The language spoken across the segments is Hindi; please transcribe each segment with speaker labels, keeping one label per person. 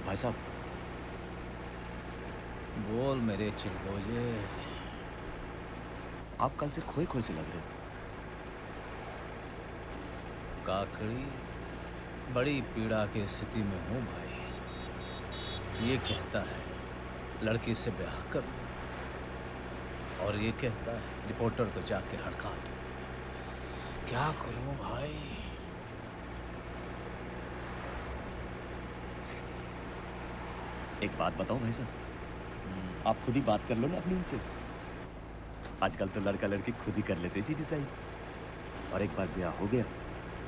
Speaker 1: भाई साहब,
Speaker 2: बोल मेरे चिलगोजे।
Speaker 1: आप कल से खोए खोए से लग रहे हो।
Speaker 2: काकड़ी, बड़ी पीड़ा की स्थिति में हूँ भाई। ये कहता है लड़की से ब्याह कर, और ये कहता है रिपोर्टर को जाके हड़का दो। क्या करूं भाई?
Speaker 1: एक बात बताओ भाई साहब, आप खुद ही बात कर लो ना अपनी उनसे। आजकल तो लड़का लड़की खुद ही कर लेते जी डिसाइड। और एक बार ब्याह हो गया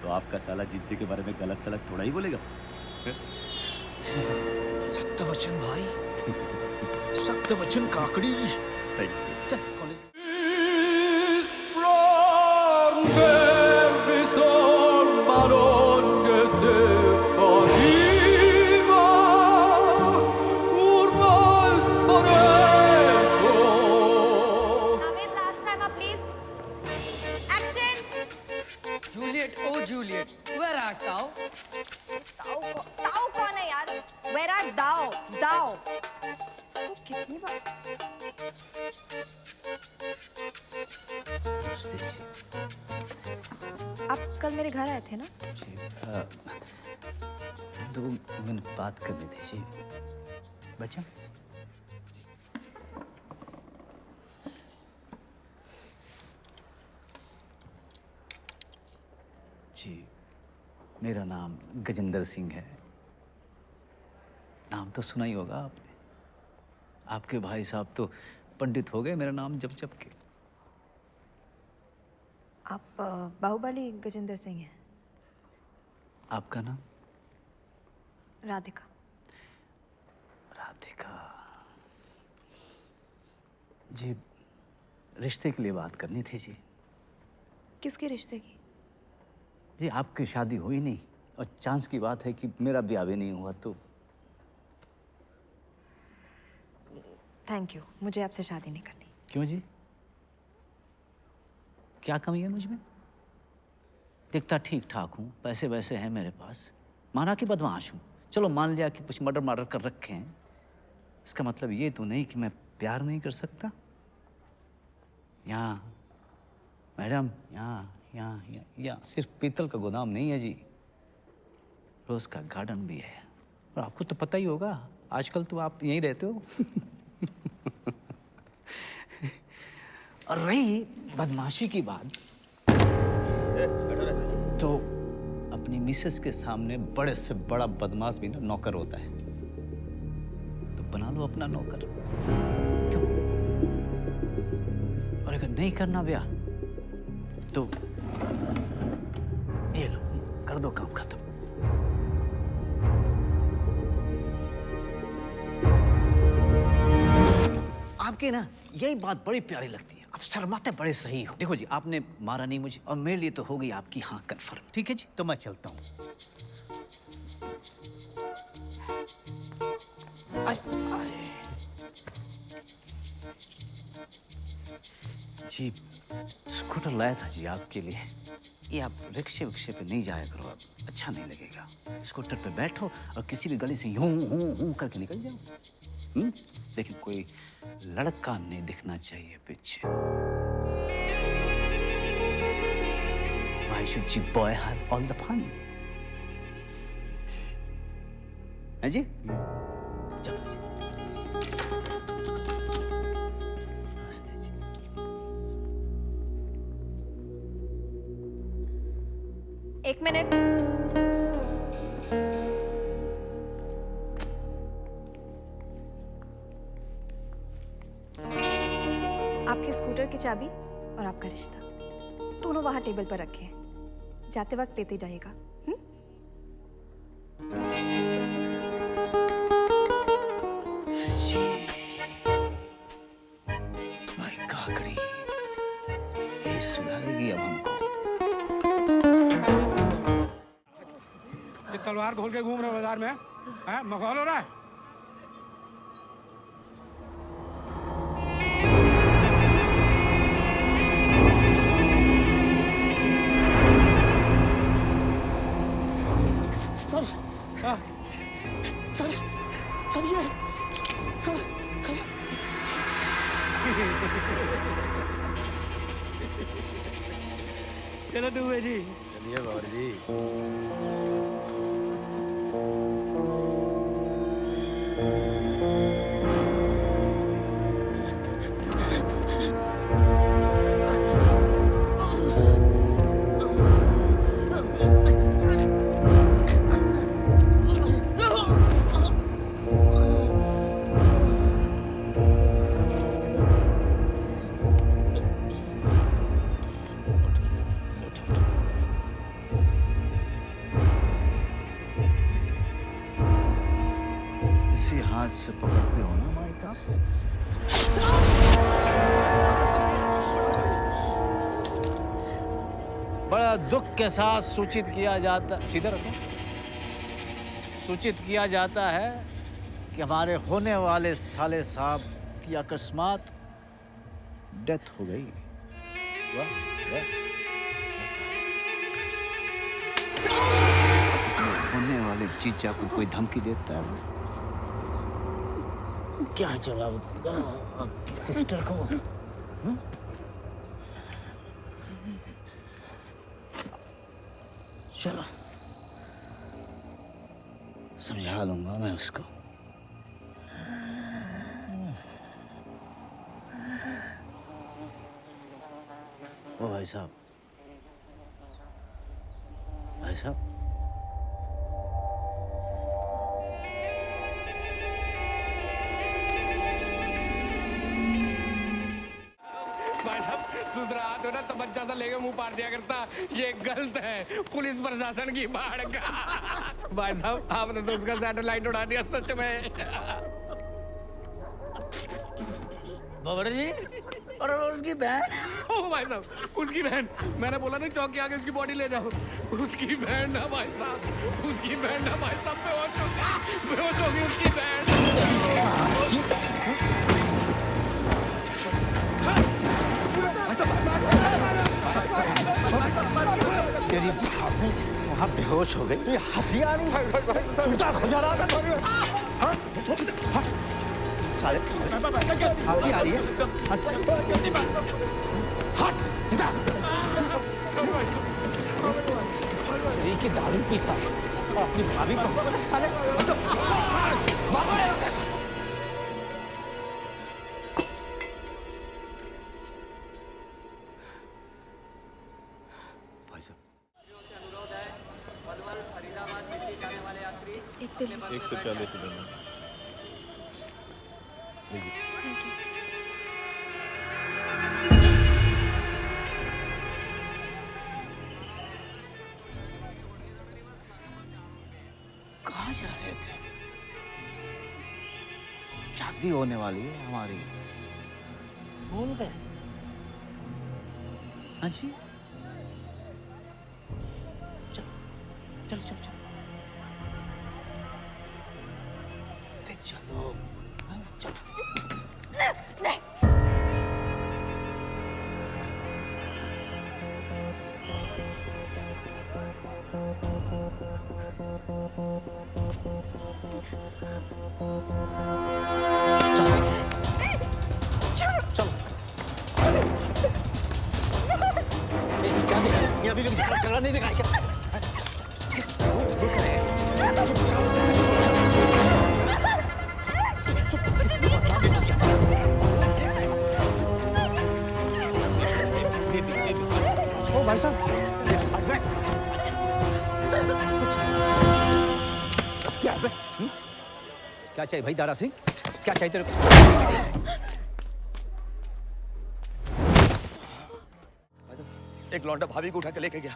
Speaker 1: तो आपका साला जीजे के बारे में गलत सलत थोड़ा ही बोलेगा।
Speaker 2: सख्त वचन भाई, सख्त वचन काकड़ी। चल college.
Speaker 3: Juliet, O Juliet, where art thou?
Speaker 4: ताऊ कौन है यार? Where are thou? Thou. इसको कितनी बार? आप कल मेरे घर आए थे ना?
Speaker 2: जी, 2 मिनट बात करनी थी जी। बच्चा जी, मेरा नाम गजेंद्र सिंह है। नाम तो सुना ही होगा आपने। आपके भाई साहब तो पंडित हो गए मेरा नाम जप जप के।
Speaker 4: आप बाहुबली गजेंद्र सिंह हैं।
Speaker 2: आपका नाम?
Speaker 4: राधिका।
Speaker 2: राधिका जी, रिश्ते के लिए बात करनी थी जी।
Speaker 4: किसके रिश्ते की?
Speaker 2: जी, आपकी शादी हुई नहीं और चांस की बात है कि मेरा ब्याह भी नहीं हुआ तो।
Speaker 4: थैंक यू, मुझे आपसे शादी नहीं करनी।
Speaker 2: क्यों जी? क्या कमी है मुझ में? दिखता ठीक ठाक हूँ, पैसे वैसे हैं मेरे पास। माना कि बदमाश हूँ, चलो मान लिया कि कुछ मर्डर कर रखे हैं। इसका मतलब ये तो नहीं कि मैं प्यार नहीं कर सकता। यहाँ मैडम, यहाँ सिर्फ पीतल का गोदाम नहीं है जी, रोज का गार्डन भी है। और आपको तो पता ही होगा, आजकल तो आप यहीं रहते हो। और रही बदमाशी की बात, तो अपनी मिसेस के सामने बड़े से बड़ा बदमाश भी ना नौकर होता है। तो बना लो अपना नौकर। क्यों? और अगर नहीं करना ब्याह तो ये लो, कर दो काम खत्म। आपके ना यही बात बड़ी प्यारी लगती है, आप शर्माते बड़े सही हो। देखो जी, आपने मारा नहीं मुझे और मेरे लिए तो हो गई आपकी हाँ कन्फर्म। ठीक है जी, तो मैं चलता हूँ। जी, स्कूटर लाया था जी आपके लिए। ये आप रिक्शे विक्शे पे नहीं जाया करो, अब अच्छा नहीं लगेगा। स्कूटर पे बैठो और किसी भी गली से यूं हूं करके निकल जाओ। लेकिन कोई लड़का नहीं दिखना चाहिए पीछे। Why should you boy have all the fun? है जी? चलो। नमस्ते जी।
Speaker 4: एक मिनट। आपके स्कूटर की चाबी और आपका रिश्ता दोनों वहां टेबल पर रखे हैं। जाते वक्त देते जाइएगा।
Speaker 2: भाई काकड़ी, ये सुधारेगी अब हमको।
Speaker 5: ये तलवार खोल के घूम रहे बाजार में, हैं? मखौल हो रहा है।
Speaker 2: सर,
Speaker 5: चलो डूबे जी।
Speaker 1: चलिए बाबर जी।
Speaker 2: इसी हाथ से पकड़ते हो ना माइका? बड़ा दुख के साथ सूचित किया जाता, सीधे रखो, सूचित किया जाता है कि हमारे होने वाले साले साहब की अकस्मात डेथ हो गई। बस बस होने वाले जीजा को कोई धमकी देता है, क्या जवाब दूंगा आपकी सिस्टर को? चलो समझा लूंगा मैं उसको। ओ भाई साहब, भाई साहब,
Speaker 5: भाई साहब सुधरा हाथ हो ना तबज्जा सा लेके मुंह पार दिया करता, ये गलत है। पुलिस प्रशासन की बाढ़ का। भाई साहब आपने तो उसका सैटेलाइट उड़ा दिया सच में।
Speaker 2: बाबर जी, और उसकी बहन?
Speaker 5: ओ भाई साहब उसकी बहन, मैंने बोला नहीं चौक के आगे उसकी बॉडी ले जाओ। उसकी बहन ना भाई साहब, उसकी बहन ना भाई साहब, बेहोश हो गई उसकी बहन।
Speaker 2: तेरी आपने वहाँ बेहोश हो गई, ये हंसी आ रही है, चूता खुजा रहा था। साले हंसी आ रही है, की दारू पीता और अपनी भाभी को साले।
Speaker 1: भाई साहब
Speaker 4: एक दिल्ली।
Speaker 6: 140 रुपये।
Speaker 4: Thank you.
Speaker 2: कहाँ जा रहे थे? शादी होने वाली है हमारी, भूल गए? हाँ जी, चलो चलो चलो चलो, अरे चलो, हाँ, चलो। क्या देख रहे हैं? अभी भी चला नहीं दिखाई क्या? ओ भाई साहब, क्या है? क्या चाहिए भाई दारा सिंह? क्या चाहिए तेरे को?
Speaker 1: एक लौंडा भाभी को उठा के लेके गया,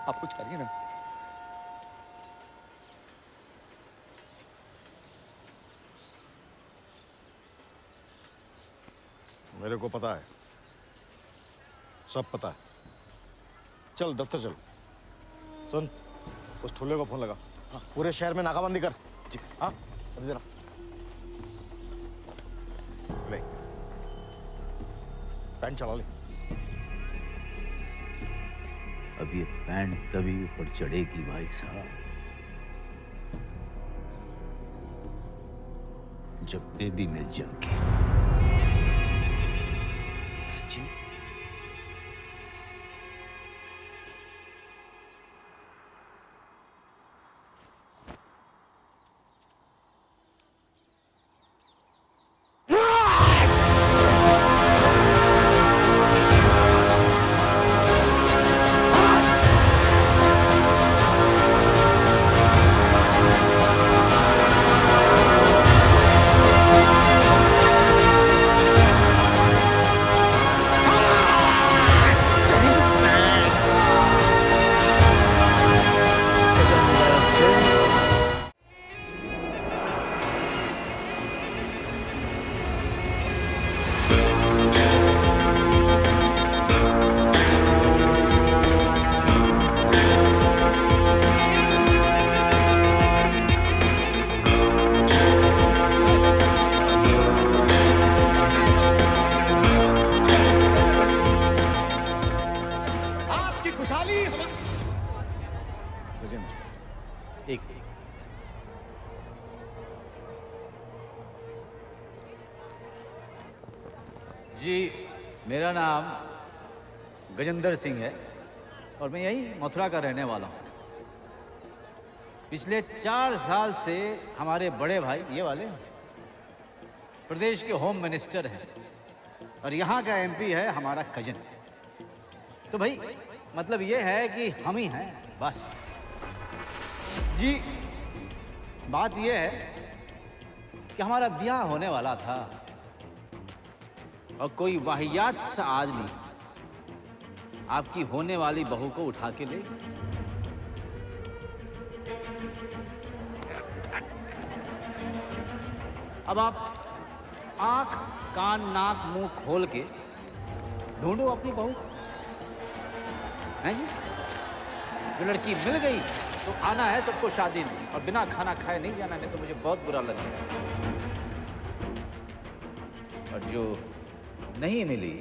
Speaker 1: आप कुछ करिए ना।
Speaker 6: मेरे को पता है, सब पता है। चल दफ्तर चल। सुन, उस ठुल्ले को फोन लगा। हाँ, पूरे शहर में नाकाबंदी कर। जी हाँ, अभी जरा ले पैंट चला ले।
Speaker 2: अब ये पैंट तभी ऊपर चढ़ेगी भाई साहब जब बेबी मिल जाएगी। जी
Speaker 6: गजेंद्र,
Speaker 2: एक जी, मेरा नाम गजेंद्र सिंह है और मैं यही मथुरा का रहने वाला हूँ। पिछले 4 साल से हमारे बड़े भाई ये वाले प्रदेश के होम मिनिस्टर हैं और यहाँ का एमपी है हमारा कजन। तो भाई मतलब ये है कि हम ही हैं बस। जी, बात ये है कि हमारा ब्याह होने वाला था और कोई वाहियात सा आदमी आपकी होने वाली बहू को उठा के ले गया। अब आप आंख कान नाक मुंह खोल के ढूंढो अपनी बहू को। हैं जी? जो लड़की मिल गई तो आना है सबको शादी में और बिना खाना खाए नहीं जाना, नहीं तो मुझे बहुत बुरा लगेगा। और जो नहीं मिली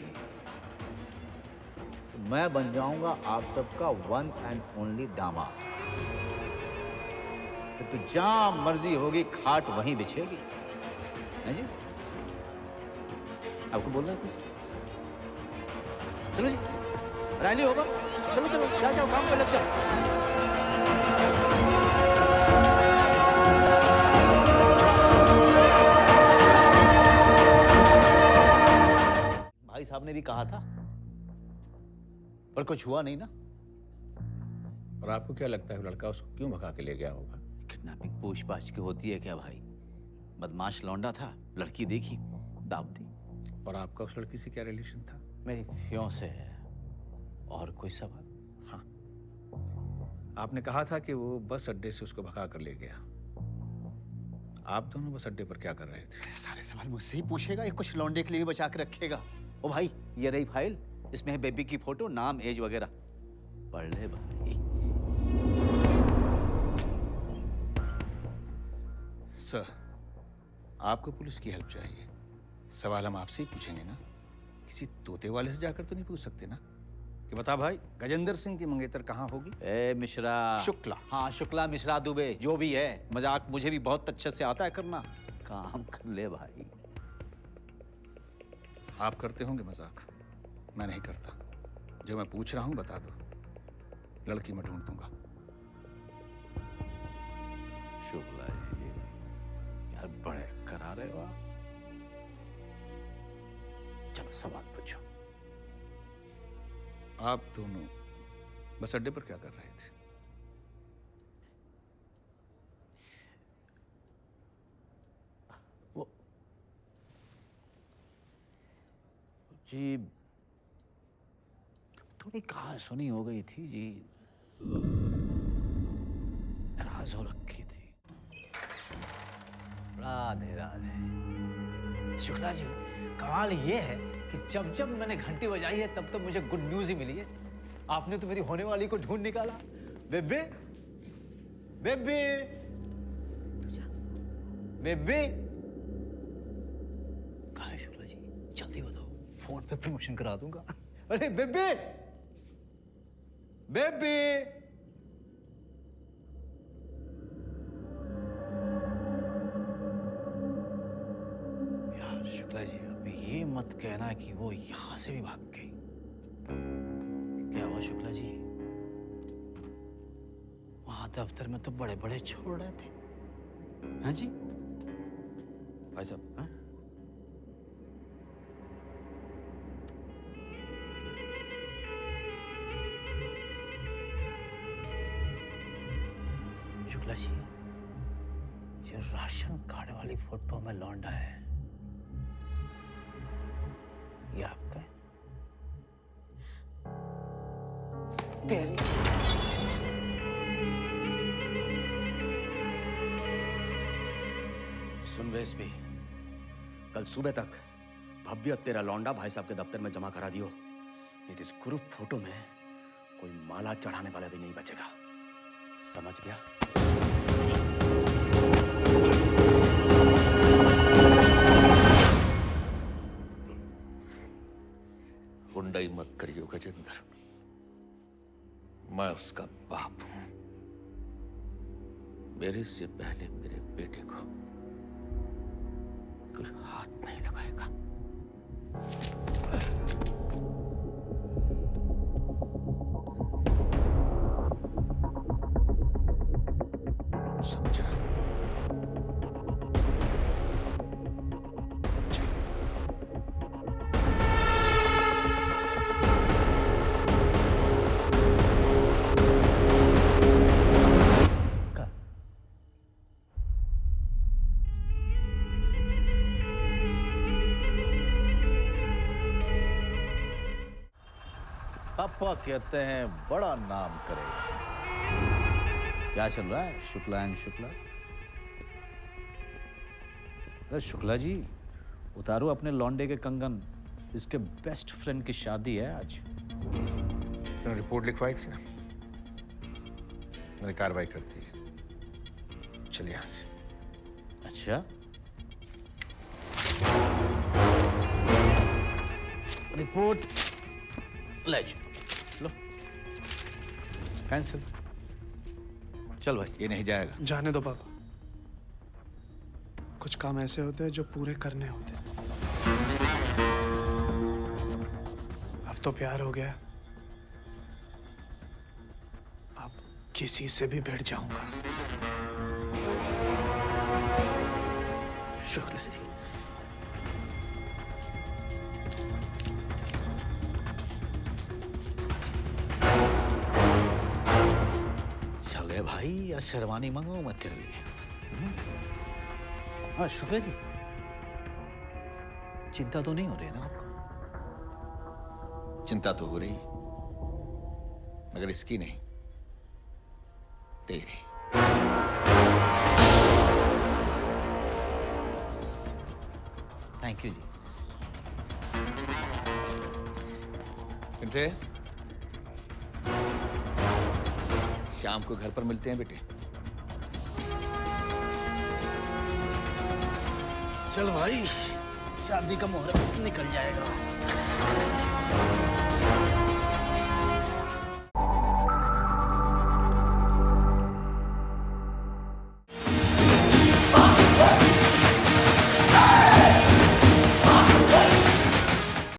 Speaker 2: तो मैं बन जाऊंगा आप सबका वन एंड ओनली दामाद। तो जहां मर्जी होगी खाट वहीं बिछेगी। है जी? आपको बोलना है कुछ? चलो जी, रैली होगा। चलो चलो, जाओ जाओ, काम पे लग जाओ। भाई साहब ने भी कहा था, पर कुछ हुआ नहीं ना।
Speaker 7: और आपको क्या लगता है लड़का उसको क्यों भगा के ले गया होगा?
Speaker 2: किडनैपिंग पूछताछ की होती है क्या भाई? बदमाश लौंडा था, लड़की देखी, दाब दी।
Speaker 7: और आपका उस लड़की से क्या रिलेशन था?
Speaker 2: मेरी फियांसे है। और कोई सवाल?
Speaker 7: हाँ, आपने कहा था कि वो बस अड्डे से उसको भगा कर ले गया। आप दोनों बस अड्डे पर क्या कर रहे थे?
Speaker 2: सारे सवाल मुझसे ही पूछेगा या कुछ लौंडे के लिए बचा के रखेगा? ओ भाई, ये रही फाइल, इसमें है बेबी की फोटो, नाम, एज वगैरह। पढ़ ले भाई।
Speaker 7: सर, आपको पुलिस की हेल्प चाहिए। सवाल हम आपसे ही पूछेंगे ना, किसी तोते वाले से जाकर तो नहीं पूछ सकते ना कि बता भाई गजेंद्र सिंह की मंगेतर कहाँ होगी?
Speaker 2: ए मिश्रा
Speaker 7: शुक्ला।
Speaker 2: हाँ, शुक्ला मिश्रा दुबे, जो भी है। मजाक मुझे भी बहुत अच्छे से आता है करना। काम कर ले भाई।
Speaker 7: आप करते होंगे मजाक, मैं नहीं करता। जो मैं पूछ रहा हूँ बता दो, लड़की मैं ढूंढ दूंगा।
Speaker 2: शुक्ला जी, यार बड़े करारे हो आप। चलो सवाल पूछो।
Speaker 7: आप दोनों बस अड्डे पर क्या कर रहे थे?
Speaker 2: वो जी, थोड़ी कहा सुनी हो गई थी जी, नाराज हो रखी थी। राधे राधे। शुक्ला जी, कमाल ये है कि जब जब मैंने घंटी बजाई है तब तब मुझे गुड न्यूज ही मिली है। आपने तो मेरी होने वाली को ढूंढ निकाला। बेबे, बेबे, बेबे, कहाँ है शुक्ला जी? जल्दी बताओ, फोन पे प्रमोशन करा दूंगा। अरे बेबे, बेबे। यार शुक्ला जी, अब ये मत कहना कि वो यहां से भी भाग गई। क्या हुआ शुक्ला जी? वहां दफ्तर में तो बड़े बड़े छोड़ रहे थे। हाँ जी?
Speaker 1: भाई साहब,
Speaker 2: हाँ? शुक्ला जी, ये राशन कार्ड वाली फोटो में लौंडा है, ये आपका है? तेरी
Speaker 1: सुन वेश भी, कल सुबह तक भव्य तेरा लौंडा भाई साहब के दफ्तर में जमा करा दियो, नहीं तो इस ग्रुप फोटो में कोई माला चढ़ाने वाला भी नहीं बचेगा। समझ गया?
Speaker 7: गुंडाई मत करियो गजेंद्र, मैं उसका बाप हूं। मेरे से पहले मेरे बेटे को कोई हाथ नहीं लगाएगा। समझा?
Speaker 2: पापा कहते हैं बड़ा नाम करेगा। क्या चल रहा है शुक्ला एंड शुक्ला? अरे शुक्ला जी, उतारो अपने लौंडे के कंगन। इसके बेस्ट फ्रेंड की शादी है आज।
Speaker 7: तुमने रिपोर्ट लिखवाई थी ना, मैंने कार्रवाई कर दी। चलिए यहां से।
Speaker 2: अच्छा, रिपोर्ट ले लो, कैंसिल। चल भाई।
Speaker 7: ये नहीं जाएगा।
Speaker 8: जाने दो पापा, कुछ काम ऐसे होते हैं जो पूरे करने होते हैं। अब तो प्यार हो गया, अब किसी से भी भिड़ जाऊंगा।
Speaker 2: शुक्ला जी, चले भाई, या शेरवानी मंगाऊं मैं तेरे लिए? हाँ शुक्ला जी, चिंता तो नहीं हो रही ना आपको?
Speaker 7: चिंता तो हो रही, मगर इसकी नहीं, तेरी।
Speaker 2: थैंक यू जी।
Speaker 7: चिंटे, शाम को घर पर मिलते हैं बेटे।
Speaker 2: चल भाई, शादी का मुहूर्त निकल जाएगा।